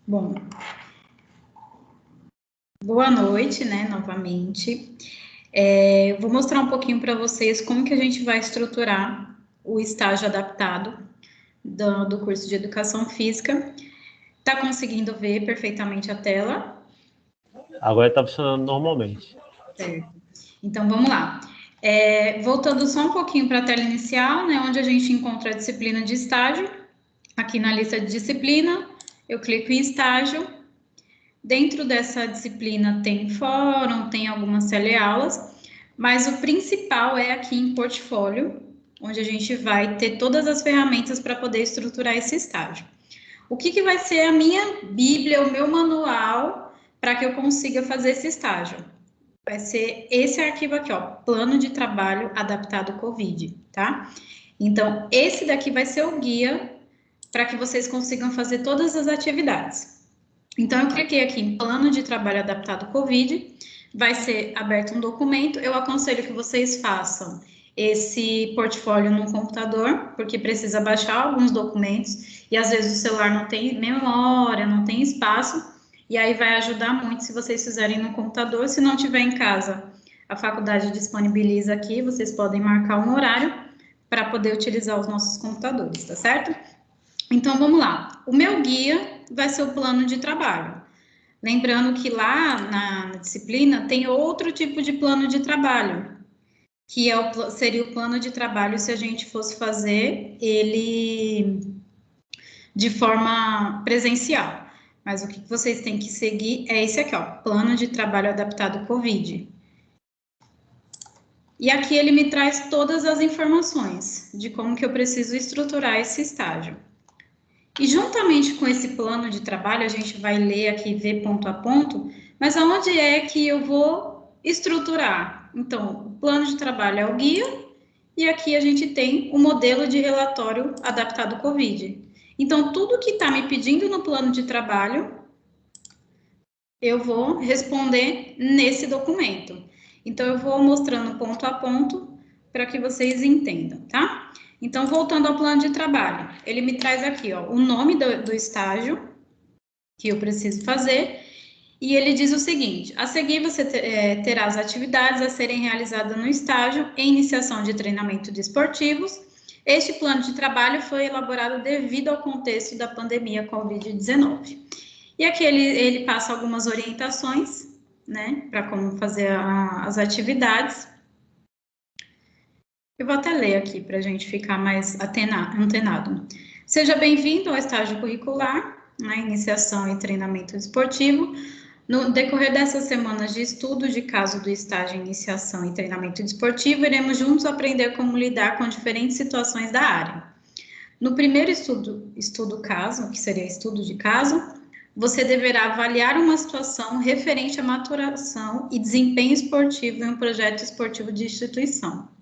Bom, boa noite, né, novamente. Vou mostrar um pouquinho para vocês como que a gente vai estruturar o estágio adaptado do curso de Educação Física. Tá conseguindo ver perfeitamente a tela? Agora está funcionando normalmente. Certo. Então, vamos lá. Voltando só um pouquinho para a tela inicial, né, onde a gente encontra a disciplina de estágio. Aqui na lista de disciplina, eu clico em estágio. Dentro dessa disciplina tem fórum, tem algumas teleaulas, mas o principal é aqui em portfólio, onde a gente vai ter todas as ferramentas para poder estruturar esse estágio. O que vai ser a minha bíblia, o meu manual, para que eu consiga fazer esse estágio? Vai ser esse arquivo aqui, ó, plano de trabalho adaptado COVID, tá? Então, esse daqui vai ser o guia para que vocês consigam fazer todas as atividades. Então, eu cliquei aqui em plano de trabalho adaptado COVID, vai ser aberto um documento. Eu aconselho que vocês façam esse portfólio no computador, porque precisa baixar alguns documentos e às vezes o celular não tem memória, não tem espaço, e aí vai ajudar muito se vocês fizerem no computador. Se não tiver em casa, a faculdade disponibiliza aqui, vocês podem marcar um horário para poder utilizar os nossos computadores, tá certo? Então, vamos lá. O meu guia vai ser o plano de trabalho. Lembrando que lá na disciplina tem outro tipo de plano de trabalho, que seria o plano de trabalho se a gente fosse fazer ele de forma presencial. Mas o que vocês têm que seguir é esse aqui, ó, plano de trabalho adaptado COVID. E aqui ele me traz todas as informações de como que eu preciso estruturar esse estágio. E juntamente com esse plano de trabalho, a gente vai ler aqui, ver ponto a ponto, mas aonde é que eu vou estruturar? Então, o plano de trabalho é o guia, e aqui a gente tem o modelo de relatório adaptado COVID. Então, tudo que está me pedindo no plano de trabalho, eu vou responder nesse documento. Então, eu vou mostrando ponto a ponto para que vocês entendam, tá? Então, voltando ao plano de trabalho, ele me traz aqui, ó, o nome do estágio que eu preciso fazer, e ele diz o seguinte: a seguir você terá as atividades a serem realizadas no estágio em iniciação de treinamento desportivos. Este plano de trabalho foi elaborado devido ao contexto da pandemia Covid-19. E aqui ele passa algumas orientações, né, para como fazer as atividades. Eu vou até ler aqui para a gente ficar mais antenado. Seja bem-vindo ao estágio curricular, né, iniciação e treinamento desportivo. No decorrer dessas semanas de estudo de caso do estágio iniciação e treinamento desportivo, iremos juntos aprender como lidar com diferentes situações da área. No primeiro estudo caso, que seria estudo de caso, você deverá avaliar uma situação referente à maturação e desempenho esportivo em um projeto esportivo de instituição.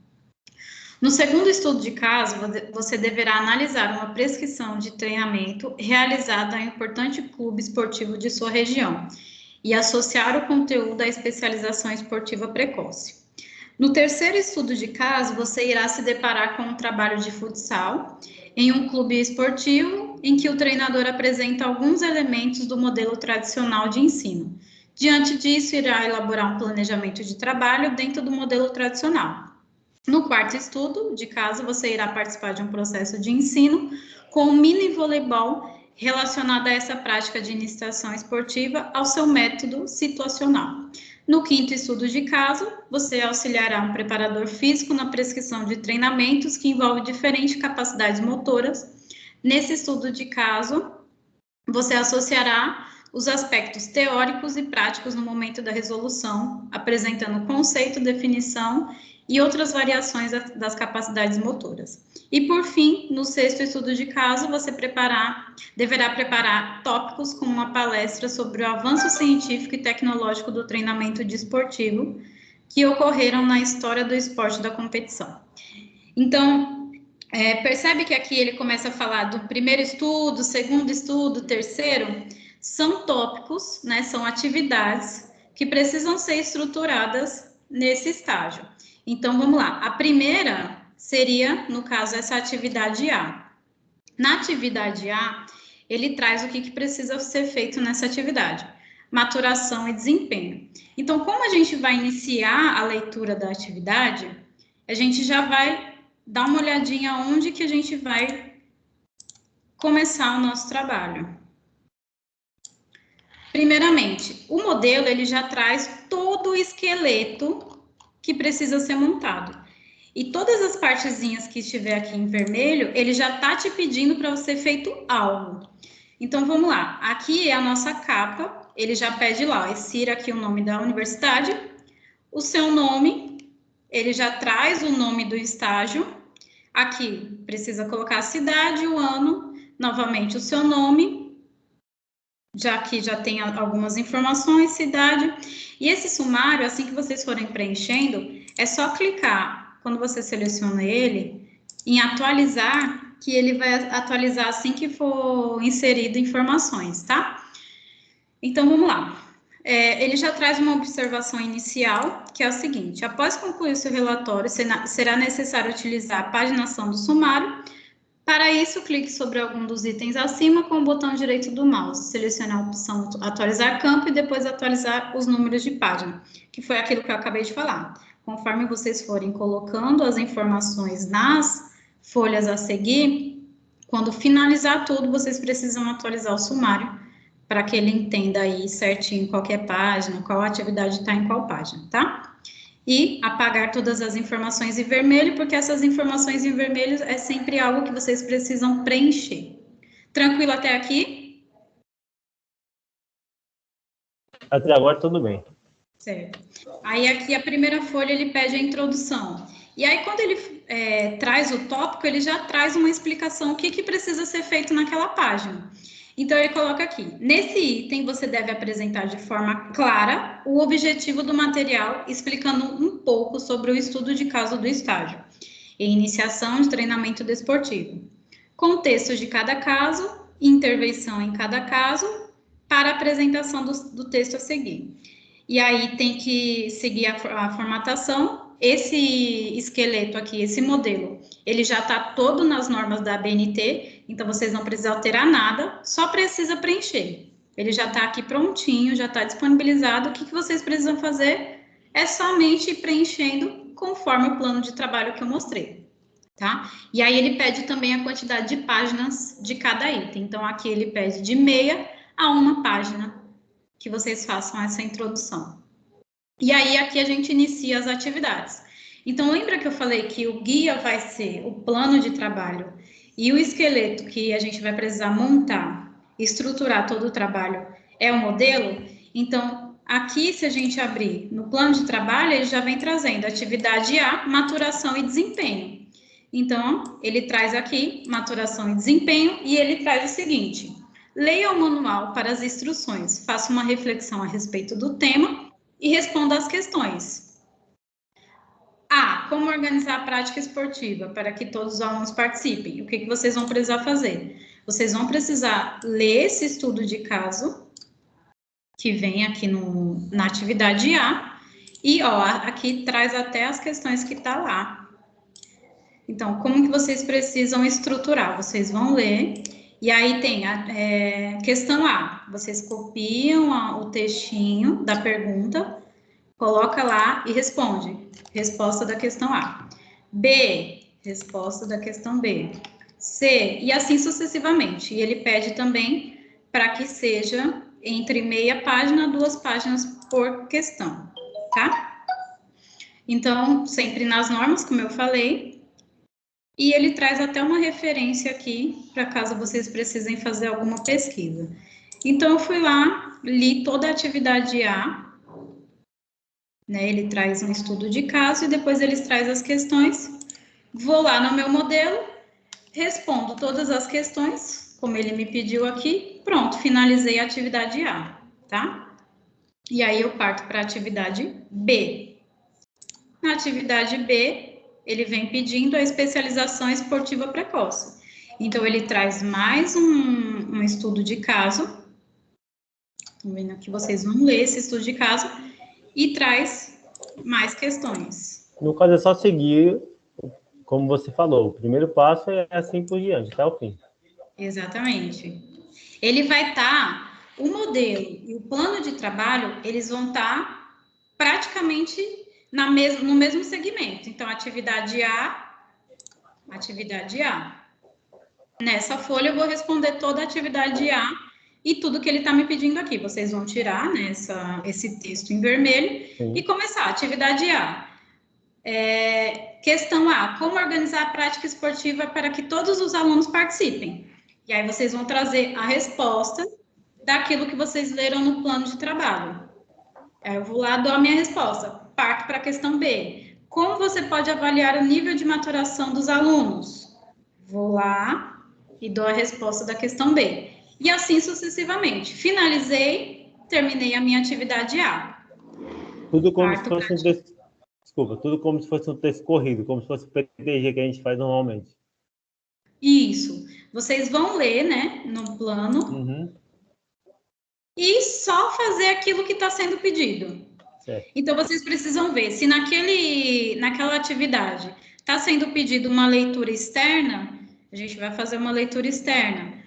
No segundo estudo de caso, você deverá analisar uma prescrição de treinamento realizada em um importante clube esportivo de sua região e associar o conteúdo à especialização esportiva precoce. No terceiro estudo de caso, você irá se deparar com um trabalho de futsal em um clube esportivo em que o treinador apresenta alguns elementos do modelo tradicional de ensino. Diante disso, irá elaborar um planejamento de trabalho dentro do modelo tradicional. No quarto estudo de caso, você irá participar de um processo de ensino com o mini voleibol relacionado a essa prática de iniciação esportiva ao seu método situacional. No quinto estudo de caso, você auxiliará um preparador físico na prescrição de treinamentos que envolvem diferentes capacidades motoras. Nesse estudo de caso, você associará os aspectos teóricos e práticos no momento da resolução, apresentando conceito, definição e outras variações das capacidades motoras. E, por fim, no sexto estudo de caso, você deverá preparar tópicos como uma palestra sobre o avanço científico e tecnológico do treinamento desportivo que ocorreram na história do esporte da competição. Então, percebe que aqui ele começa a falar do primeiro estudo, segundo estudo, terceiro? São tópicos, né, são atividades que precisam ser estruturadas nesse estágio. Então, vamos lá. A primeira seria, no caso, essa atividade A. Na atividade A, ele traz o que precisa ser feito nessa atividade. Maturação e desempenho. Então, como a gente vai iniciar a leitura da atividade, a gente já vai dar uma olhadinha onde que a gente vai começar o nosso trabalho. Primeiramente, o modelo ele já traz todo o esqueleto que precisa ser montado. E todas as partezinhas que estiver aqui em vermelho, ele já está te pedindo para você feito algo. Então, vamos lá. Aqui é a nossa capa. Ele já pede lá, insira aqui o nome da universidade. O seu nome, ele já traz o nome do estágio. Aqui, precisa colocar a cidade, o ano, novamente o seu nome. Já que já tem algumas informações, cidade. E esse sumário, assim que vocês forem preenchendo, é só clicar, quando você seleciona ele, em atualizar, que ele vai atualizar assim que for inserido informações, tá? Então, vamos lá. Ele já traz uma observação inicial, que é o seguinte: após concluir o seu relatório, será necessário utilizar a paginação do sumário. Para isso, clique sobre algum dos itens acima com o botão direito do mouse, selecione a opção atualizar campo e depois atualizar os números de página, que foi aquilo que eu acabei de falar. Conforme vocês forem colocando as informações nas folhas a seguir, quando finalizar tudo, vocês precisam atualizar o sumário para que ele entenda aí certinho qual que é a página, qual atividade está em qual página, tá? E apagar todas as informações em vermelho, porque essas informações em vermelho é sempre algo que vocês precisam preencher. Tranquilo até aqui? Até agora tudo bem. Certo. Aí aqui a primeira folha ele pede a introdução. E aí quando ele traz o tópico, ele já traz uma explicação o que precisa ser feito naquela página. Então, ele coloca aqui, nesse item você deve apresentar de forma clara o objetivo do material, explicando um pouco sobre o estudo de caso do estágio e iniciação de treinamento desportivo. Contextos de cada caso, intervenção em cada caso, para a apresentação do texto a seguir. E aí tem que seguir a formatação. Esse esqueleto aqui, esse modelo, ele já está todo nas normas da ABNT, então vocês não precisam alterar nada, só precisa preencher. Ele já está aqui prontinho, já está disponibilizado. O que vocês precisam fazer é somente ir preenchendo conforme o plano de trabalho que eu mostrei, tá? E aí ele pede também a quantidade de páginas de cada item. Então, aqui ele pede de meia a uma página que vocês façam essa introdução. E aí, aqui a gente inicia as atividades. Então, lembra que eu falei que o guia vai ser o plano de trabalho e o esqueleto que a gente vai precisar montar, estruturar todo o trabalho é o modelo? Então, aqui, se a gente abrir no plano de trabalho, ele já vem trazendo atividade A, maturação e desempenho. Então, ele traz aqui maturação e desempenho e ele traz o seguinte: leia o manual para as instruções, faça uma reflexão a respeito do tema e responda às questões. A. Como organizar a prática esportiva para que todos os alunos participem? O que vocês vão precisar fazer? Vocês vão precisar ler esse estudo de caso, que vem aqui na atividade A, e ó, aqui traz até as questões que tá lá. Então, como que vocês precisam estruturar? Vocês vão ler, e aí tem a questão A. Vocês copiam o textinho da pergunta, coloca lá e responde. Resposta da questão A. B, resposta da questão B. C, e assim sucessivamente. E ele pede também para que seja entre meia página a 2 páginas por questão, tá? Então, sempre nas normas, como eu falei. E ele traz até uma referência aqui, para caso vocês precisem fazer alguma pesquisa. Então, eu fui lá, li toda a atividade A, né? Ele traz um estudo de caso e depois ele traz as questões. Vou lá no meu modelo, respondo todas as questões, como ele me pediu aqui, pronto, finalizei a atividade A, tá? E aí eu parto para a atividade B. Na atividade B, ele vem pedindo a especialização esportiva precoce. Então, ele traz mais um estudo de caso. Estão vendo aqui, vocês vão ler esse estudo de caso e traz mais questões. No caso, é só seguir, como você falou. O primeiro passo é assim por diante, até o fim. Exatamente. Ele vai estar, o modelo e o plano de trabalho, eles vão estar praticamente no mesmo segmento. Então, atividade A. Nessa folha eu vou responder toda a atividade A e tudo que ele está me pedindo aqui. Vocês vão tirar, né, esse texto em vermelho. Sim. E começar. Atividade A. Questão A. Como organizar a prática esportiva para que todos os alunos participem? E aí vocês vão trazer a resposta daquilo que vocês leram no plano de trabalho. Aí eu vou lá, dou a minha resposta. Parto para a questão B. Como você pode avaliar o nível de maturação dos alunos? Vou lá e dou a resposta da questão B. E assim sucessivamente. Finalizei, terminei a minha atividade A. Tudo como se fosse um texto... Desculpa, tudo como se fosse um texto corrido, como se fosse o PDG que a gente faz normalmente. Isso. Vocês vão ler, né, no plano. Uhum. E só fazer aquilo que está sendo pedido. Certo. Então, vocês precisam ver se naquela atividade está sendo pedido uma leitura externa, a gente vai fazer uma leitura externa.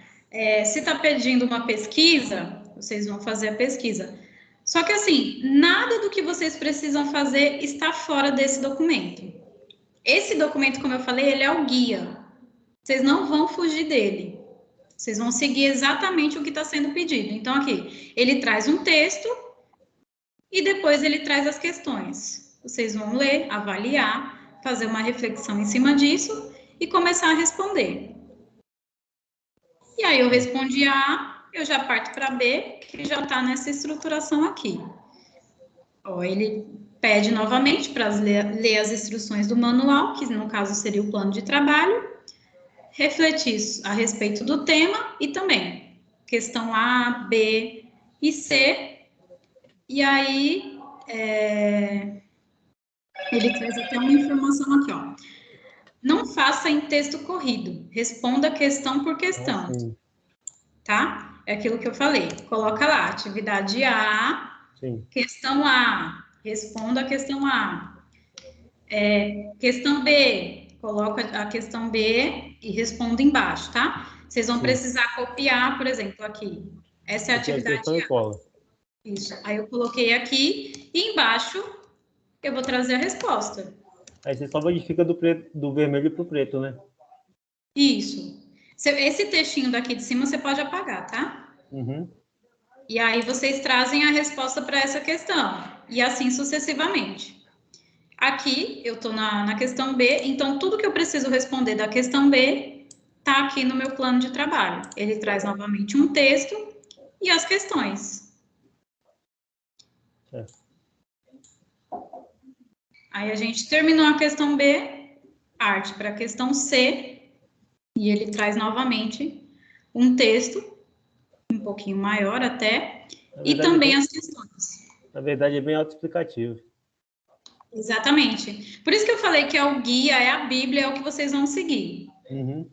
Se está pedindo uma pesquisa, vocês vão fazer a pesquisa. Só que, assim, nada do que vocês precisam fazer está fora desse documento. Esse documento, como eu falei, ele é o guia. Vocês não vão fugir dele. Vocês vão seguir exatamente o que está sendo pedido. Então, aqui, ele traz um texto e depois ele traz as questões. Vocês vão ler, avaliar, fazer uma reflexão em cima disso e começar a responder. E aí eu respondi A, eu já parto para B, que já está nessa estruturação aqui. Ó, ele pede novamente para ler as instruções do manual, que no caso seria o plano de trabalho, refletir a respeito do tema e também questão A, B e C. E aí, ele traz até uma informação aqui, ó. Não faça em texto corrido, responda questão por questão. Tá? É aquilo que eu falei. Coloca lá, atividade A, sim. Questão A, responda a questão A. Questão B, coloca a questão B e responda embaixo, tá? Vocês vão precisar copiar, por exemplo, aqui. Essa é a atividade A. Isso. Aí eu coloquei aqui e embaixo eu vou trazer a resposta. Aí você só modifica do vermelho para o preto, né? Isso. Esse textinho daqui de cima você pode apagar, tá? Uhum. E aí vocês trazem a resposta para essa questão. E assim sucessivamente. Aqui eu estou na questão B, então tudo que eu preciso responder da questão B está aqui no meu plano de trabalho. Ele traz novamente um texto e as questões. Aí a gente terminou a questão B, parte para a questão C, e ele traz novamente um texto, um pouquinho maior até, e também as questões. Na verdade, é bem autoexplicativo. Exatamente. Por isso que eu falei que é o guia, é a Bíblia, é o que vocês vão seguir. Uhum.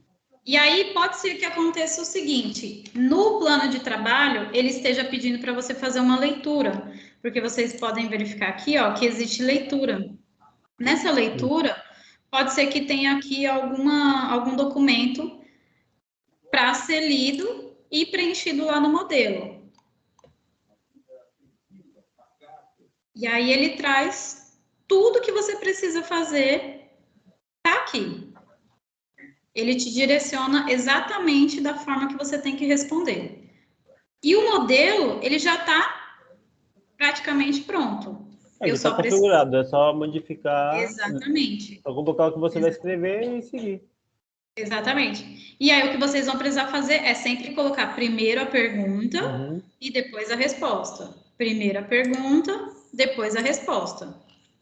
E aí pode ser que aconteça o seguinte, no plano de trabalho, ele esteja pedindo para você fazer uma leitura, porque vocês podem verificar aqui, ó, que existe leitura. Nessa leitura, pode ser que tenha aqui algum documento para ser lido e preenchido lá no modelo. E aí ele traz tudo que você precisa fazer, tá aqui. Ele te direciona exatamente da forma que você tem que responder. E o modelo, ele já está praticamente pronto. Ele está configurado, é só modificar. Exatamente. Só colocar o que você vai escrever e seguir. Exatamente. E aí o que vocês vão precisar fazer é sempre colocar primeiro a pergunta e depois a resposta. Primeiro a pergunta, depois a resposta.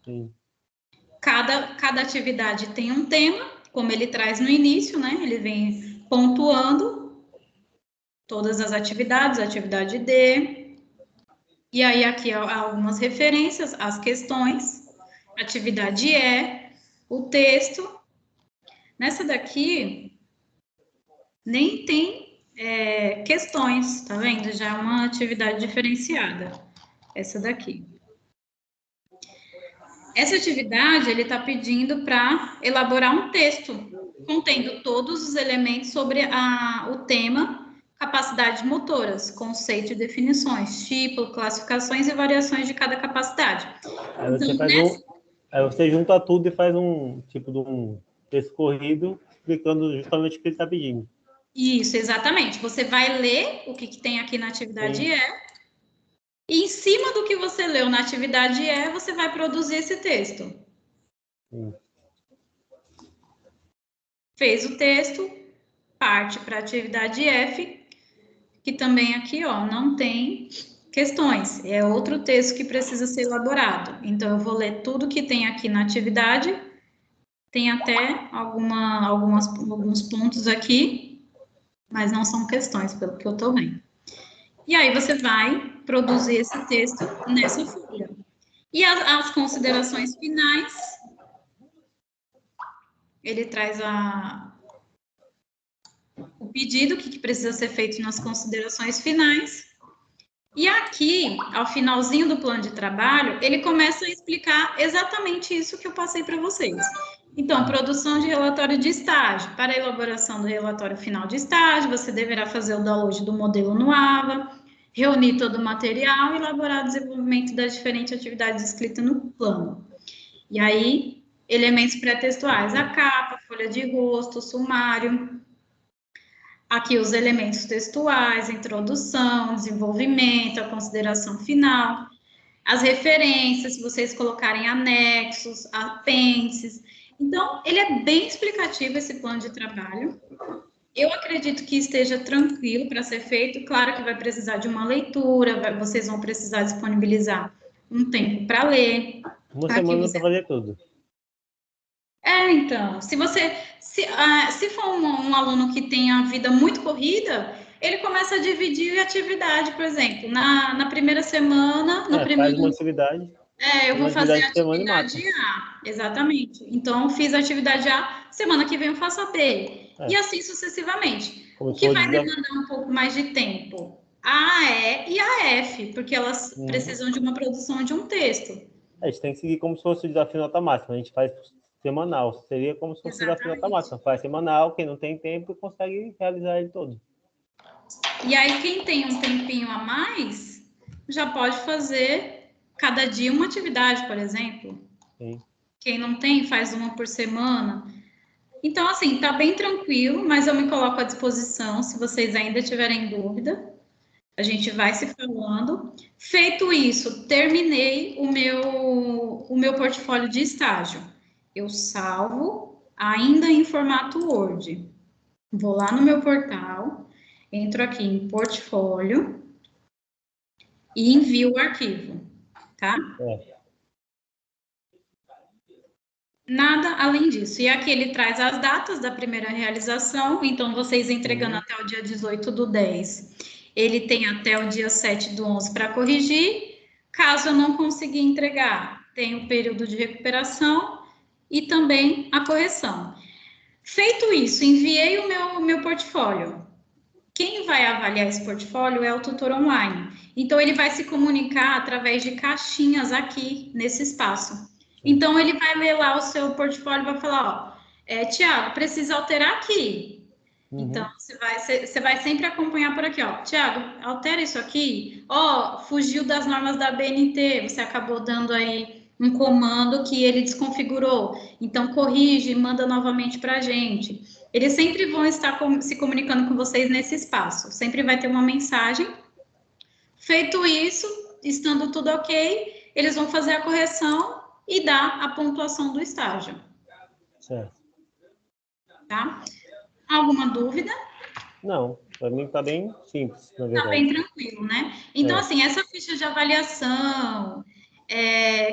Sim. Cada atividade tem um tema, como ele traz no início, né? Ele vem pontuando todas as atividades, atividade D. E aí aqui há algumas referências, as questões, atividade E, o texto. Nessa daqui, nem tem questões, tá vendo? Já é uma atividade diferenciada, essa daqui. Essa atividade, ele está pedindo para elaborar um texto, contendo todos os elementos sobre o tema capacidades motoras, conceito e definições, tipo, classificações e variações de cada capacidade. Aí você junta tudo e faz um tipo de um texto corrido explicando justamente o que ele está pedindo. Isso, exatamente. Você vai ler o que tem aqui na atividade Sim. E em cima do que você leu na atividade você vai produzir esse texto. Sim. Fez o texto, parte para a atividade F, que também aqui, ó, não tem questões. É outro texto que precisa ser elaborado. Então, eu vou ler tudo que tem aqui na atividade. Tem até alguns pontos aqui, mas não são questões, pelo que eu estou vendo. E aí, você vai produzir esse texto nessa folha. E as considerações finais, ele traz o pedido, o que precisa ser feito nas considerações finais. E aqui, ao finalzinho do plano de trabalho, ele começa a explicar exatamente isso que eu passei para vocês. Então, produção de relatório de estágio. Para a elaboração do relatório final de estágio, você deverá fazer o download do modelo no AVA, reunir todo o material e elaborar o desenvolvimento das diferentes atividades descritas no plano. E aí, elementos pré-textuais, a capa, folha de rosto, sumário. Aqui os elementos textuais, introdução, desenvolvimento, a consideração final, as referências, se vocês colocarem anexos, apêndices. Então, ele é bem explicativo, esse plano de trabalho. Eu acredito que esteja tranquilo para ser feito. Claro que vai precisar de uma leitura, vocês vão precisar disponibilizar um tempo para ler. Uma semana para fazer tudo. Então, se for um aluno que tem a vida muito corrida, ele começa a dividir a atividade, por exemplo, na primeira semana, faz uma atividade. Eu vou fazer a atividade A, exatamente. Então, fiz a atividade A, semana que vem eu faço a B, e assim sucessivamente. O que vai demandar um pouco mais de tempo? A E e a F, porque elas precisam de uma produção de um texto. A gente tem que seguir como se fosse o desafio nota máxima, a gente faz semanal, seria como se fosse o desafio nota máxima, faz semanal, quem não tem tempo consegue realizar ele todo. E aí, quem tem um tempinho a mais, já pode fazer cada dia uma atividade, por exemplo. Sim. Quem não tem, faz uma por semana. Então, assim, tá bem tranquilo, mas eu me coloco à disposição se vocês ainda tiverem dúvida. A gente vai se falando. Feito isso, terminei o meu portfólio de estágio. Eu salvo ainda em formato Word. Vou lá no meu portal, entro aqui em portfólio e envio o arquivo, tá? Nada além disso. E aqui ele traz as datas da primeira realização, então vocês entregando até o dia 18/10, ele tem até o dia 7/11 para corrigir. Caso eu não conseguir entregar, tem o período de recuperação e também a correção. Feito isso, enviei o meu portfólio. Quem vai avaliar esse portfólio é o tutor online. Então, ele vai se comunicar através de caixinhas aqui nesse espaço. Então, ele vai ler lá o seu portfólio e vai falar, Tiago, precisa alterar aqui. Então, você vai sempre acompanhar por aqui, Tiago, altera isso aqui. Fugiu das normas da BNT, você acabou dando aí um comando que ele desconfigurou. Então, corrige e manda novamente para a gente. Eles sempre vão estar se comunicando com vocês nesse espaço. Sempre vai ter uma mensagem. Feito isso, estando tudo ok, eles vão fazer a correção e dar a pontuação do estágio. Certo. Tá? Alguma dúvida? Não, para mim está bem simples, na verdade. Está bem tranquilo, né? Então, assim, essa ficha de avaliação,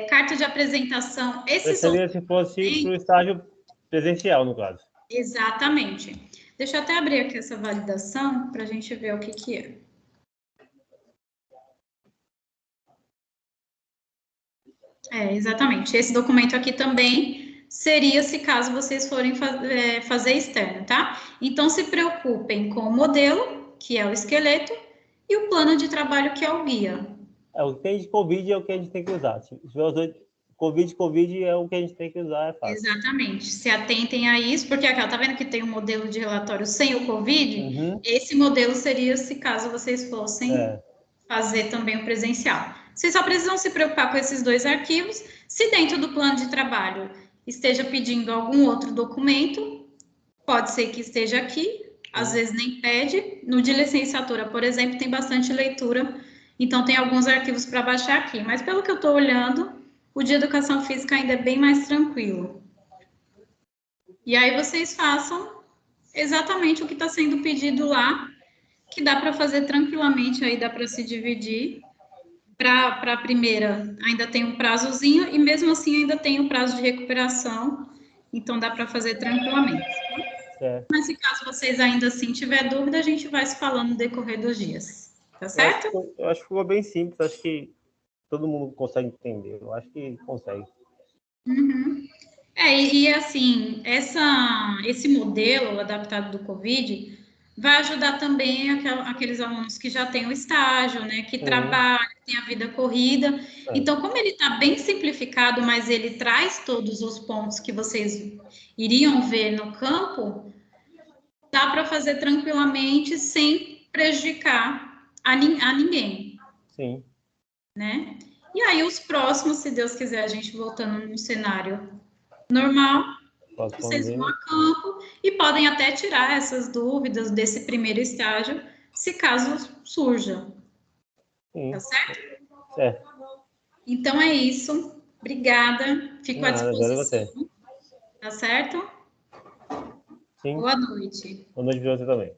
carta de apresentação, esses são... Seria se fosse para o estágio presencial, no caso. Exatamente. Deixa eu até abrir aqui essa validação para a gente ver o que é. Exatamente. Esse documento aqui também seria se caso vocês forem fazer externo, tá? Então, se preocupem com o modelo, que é o esqueleto, e o plano de trabalho, que é o guia. O que tem de Covid é o que a gente tem que usar. Se tiver os dois, Covid é o que a gente tem que usar, é fácil. Exatamente. Se atentem a isso, porque aqui, tá vendo que tem um modelo de relatório sem o Covid? Esse modelo seria se caso vocês fossem fazer também o presencial. Vocês só precisam se preocupar com esses 2 arquivos. Se dentro do plano de trabalho esteja pedindo algum outro documento, pode ser que esteja aqui, às vezes nem pede. No de licenciatura, por exemplo, tem bastante leitura, então tem alguns arquivos para baixar aqui. Mas pelo que eu estou olhando, o de educação física ainda é bem mais tranquilo. E aí vocês façam exatamente o que está sendo pedido lá, que dá para fazer tranquilamente, aí dá para se dividir. Para a primeira, ainda tem um prazozinho, e mesmo assim ainda tem o prazo de recuperação, então dá para fazer tranquilamente. Certo. Mas se caso vocês ainda assim tiver dúvida, a gente vai se falando no decorrer dos dias, tá certo? Eu acho que ficou bem simples, acho que todo mundo consegue entender, eu acho que consegue. E assim, esse modelo adaptado do Covid vai ajudar também aqueles alunos que já têm o estágio, né, que trabalham, que têm a vida corrida. Então, como ele está bem simplificado, mas ele traz todos os pontos que vocês iriam ver no campo, dá para fazer tranquilamente sem prejudicar a ninguém. Sim. Né? E aí, os próximos, se Deus quiser, a gente voltando no cenário normal, vocês vão a campo e podem até tirar essas dúvidas desse primeiro estágio, se caso surja. Sim. Tá certo? Certo. Então é isso. Obrigada. Fico à disposição. Tá certo? Sim. Boa noite. Boa noite para você também.